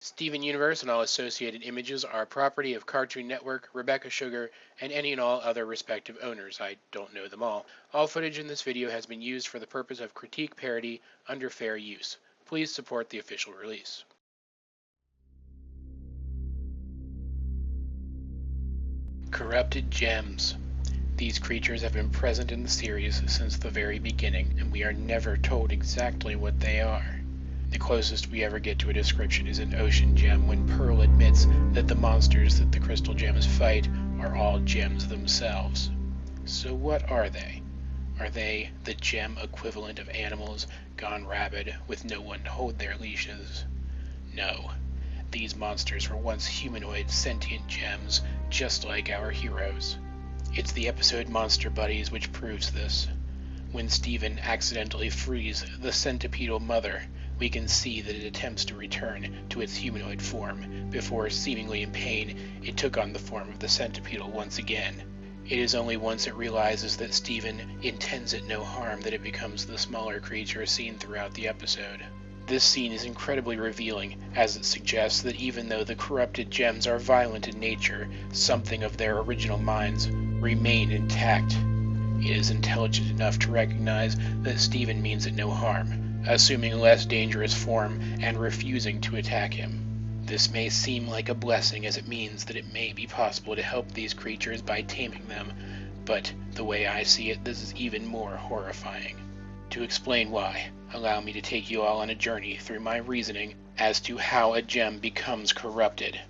Steven Universe and all associated images are property of Cartoon Network, Rebecca Sugar, and any and all other respective owners. I don't know them all. All footage in this video has been used for the purpose of critique parody under fair use. Please support the official release. Corrupted Gems. These creatures have been present in the series since the very beginning, and we are never told exactly what they are. The closest we ever get to a description is an ocean gem when Pearl admits that the monsters that the crystal gems fight are all gems themselves. So what are they? Are they the gem equivalent of animals gone rabid with no one to hold their leashes? No. These monsters were once humanoid sentient gems, just like our heroes. It's the episode Monster Buddies which proves this. When Steven accidentally frees the centipedal mother, we can see that it attempts to return to its humanoid form, before, seemingly in pain, it took on the form of the centipedal once again. It is only once it realizes that Steven intends it no harm that it becomes the smaller creature seen throughout the episode. This scene is incredibly revealing, as it suggests that even though the corrupted gems are violent in nature, something of their original minds remain intact. It is intelligent enough to recognize that Steven means it no harm, assuming a less dangerous form and refusing to attack him. This may seem like a blessing, as it means that it may be possible to help these creatures by taming them, but the way I see it, this is even more horrifying. To explain why, allow me to take you all on a journey through my reasoning as to how a gem becomes corrupted.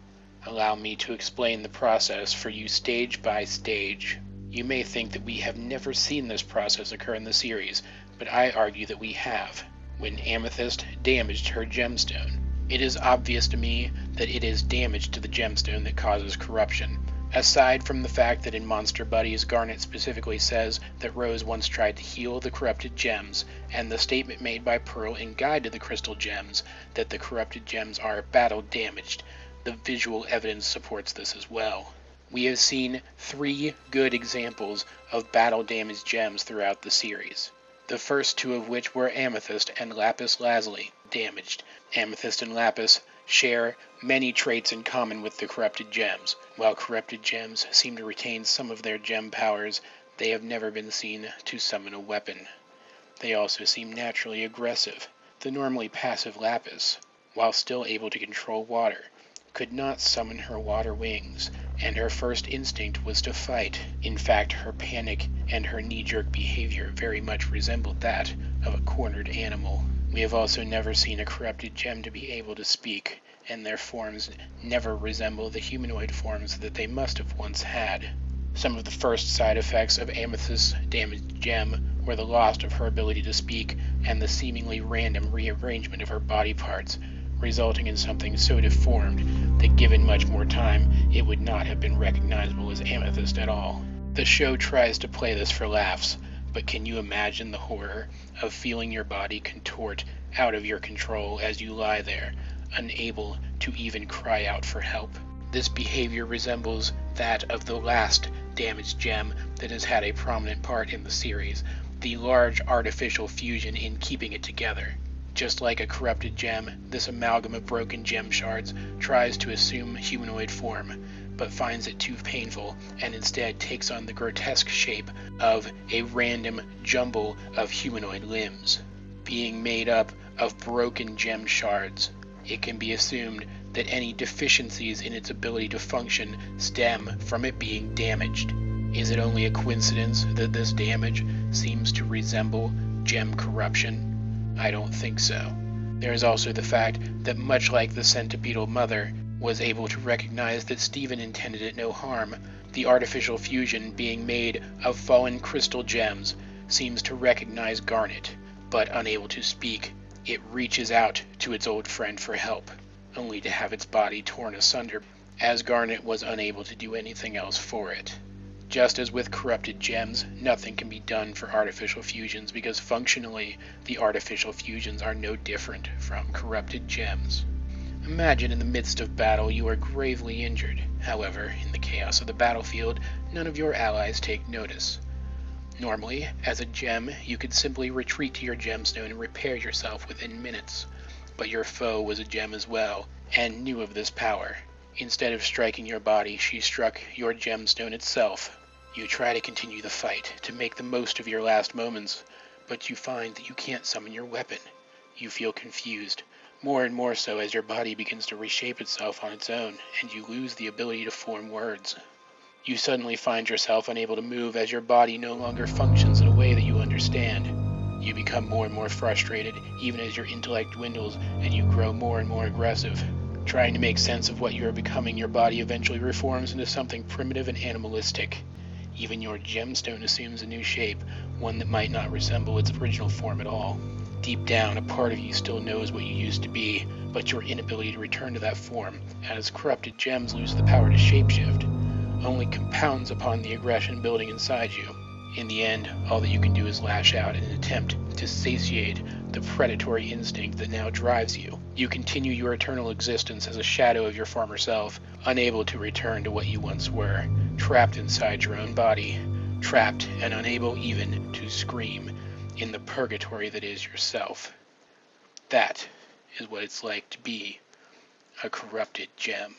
Allow me to explain the process for you stage by stage. You may think that we have never seen this process occur in the series, but I argue that we have. When Amethyst damaged her gemstone, it is obvious to me that it is damage to the gemstone that causes corruption. Aside from the fact that in Monster Buddies, Garnet specifically says that Rose once tried to heal the corrupted gems, and the statement made by Pearl in Guide to the Crystal Gems that the corrupted gems are battle damaged, the visual evidence supports this as well. We have seen 3 good examples of battle-damaged gems throughout the series. The first 2 of which were Amethyst and Lapis Lazuli, damaged. Amethyst and Lapis share many traits in common with the corrupted gems. While corrupted gems seem to retain some of their gem powers, they have never been seen to summon a weapon. They also seem naturally aggressive. The normally passive Lapis, while still able to control water, could not summon her water wings, and her first instinct was to fight. In fact, her panic and her knee-jerk behavior very much resembled that of a cornered animal. We have also never seen a corrupted gem to be able to speak, and their forms never resemble the humanoid forms that they must have once had. Some of the first side effects of Amethyst's damaged gem were the loss of her ability to speak and the seemingly random rearrangement of her body parts, resulting in something so deformed that given much more time, it would not have been recognizable as Amethyst at all. The show tries to play this for laughs, but can you imagine the horror of feeling your body contort out of your control as you lie there, unable to even cry out for help? This behavior resembles that of the last damaged gem that has had a prominent part in the series, the large artificial fusion in keeping it together. Just like a corrupted gem, this amalgam of broken gem shards tries to assume humanoid form, but finds it too painful and instead takes on the grotesque shape of a random jumble of humanoid limbs. Being made up of broken gem shards, it can be assumed that any deficiencies in its ability to function stem from it being damaged. Is it only a coincidence that this damage seems to resemble gem corruption? I don't think so. There is also the fact that much like the centipedal mother was able to recognize that Steven intended it no harm, the artificial fusion being made of fallen crystal gems seems to recognize Garnet, but unable to speak, it reaches out to its old friend for help, only to have its body torn asunder, as Garnet was unable to do anything else for it. Just as with corrupted gems, nothing can be done for artificial fusions because functionally, the artificial fusions are no different from corrupted gems. Imagine in the midst of battle you are gravely injured. However, in the chaos of the battlefield, none of your allies take notice. Normally, as a gem, you could simply retreat to your gemstone and repair yourself within minutes. But your foe was a gem as well, and knew of this power. Instead of striking your body, she struck your gemstone itself. You try to continue the fight, to make the most of your last moments, but you find that you can't summon your weapon. You feel confused, more and more so as your body begins to reshape itself on its own, and you lose the ability to form words. You suddenly find yourself unable to move as your body no longer functions in a way that you understand. You become more and more frustrated, even as your intellect dwindles and you grow more and more aggressive. Trying to make sense of what you are becoming, your body eventually reforms into something primitive and animalistic. Even your gemstone assumes a new shape, one that might not resemble its original form at all. Deep down, a part of you still knows what you used to be, but your inability to return to that form, as corrupted gems lose the power to shapeshift, only compounds upon the aggression building inside you. In the end, all that you can do is lash out in an attempt to satiate the predatory instinct that now drives you. You continue your eternal existence as a shadow of your former self, unable to return to what you once were, trapped inside your own body, trapped and unable even to scream in the purgatory that is yourself. That is what it's like to be a corrupted gem.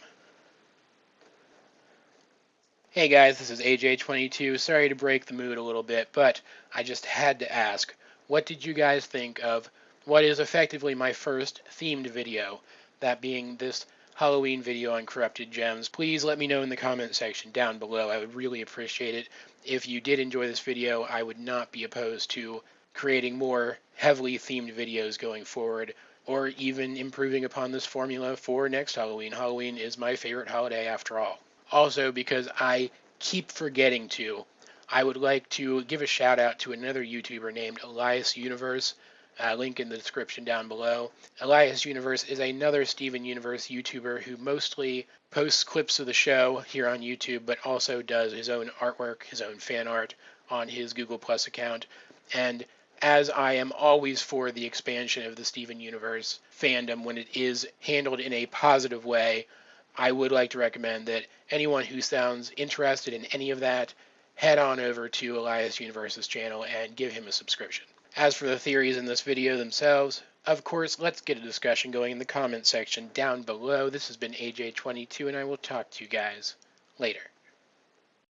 Hey guys, this is AJ22. Sorry to break the mood a little bit, but I just had to ask, what did you guys think of what is effectively my first themed video, that being this Halloween video on corrupted gems? Please let me know in the comment section down below. I would really appreciate it. If you did enjoy this video, I would not be opposed to creating more heavily themed videos going forward, or even improving upon this formula for next Halloween. Halloween is my favorite holiday after all. Also, because I keep forgetting to, I would like to give a shout out to another YouTuber named Elias Universe. Link in the description down below. Elias Universe is another Steven Universe YouTuber who mostly posts clips of the show here on YouTube, but also does his own artwork, his own fan art on his Google Plus account. And as I am always for the expansion of the Steven Universe fandom when it is handled in a positive way, I would like to recommend that anyone who sounds interested in any of that, head on over to Elias Universe's channel and give him a subscription. As for the theories in this video themselves, of course, let's get a discussion going in the comment section down below. This has been AJ22, and I will talk to you guys later.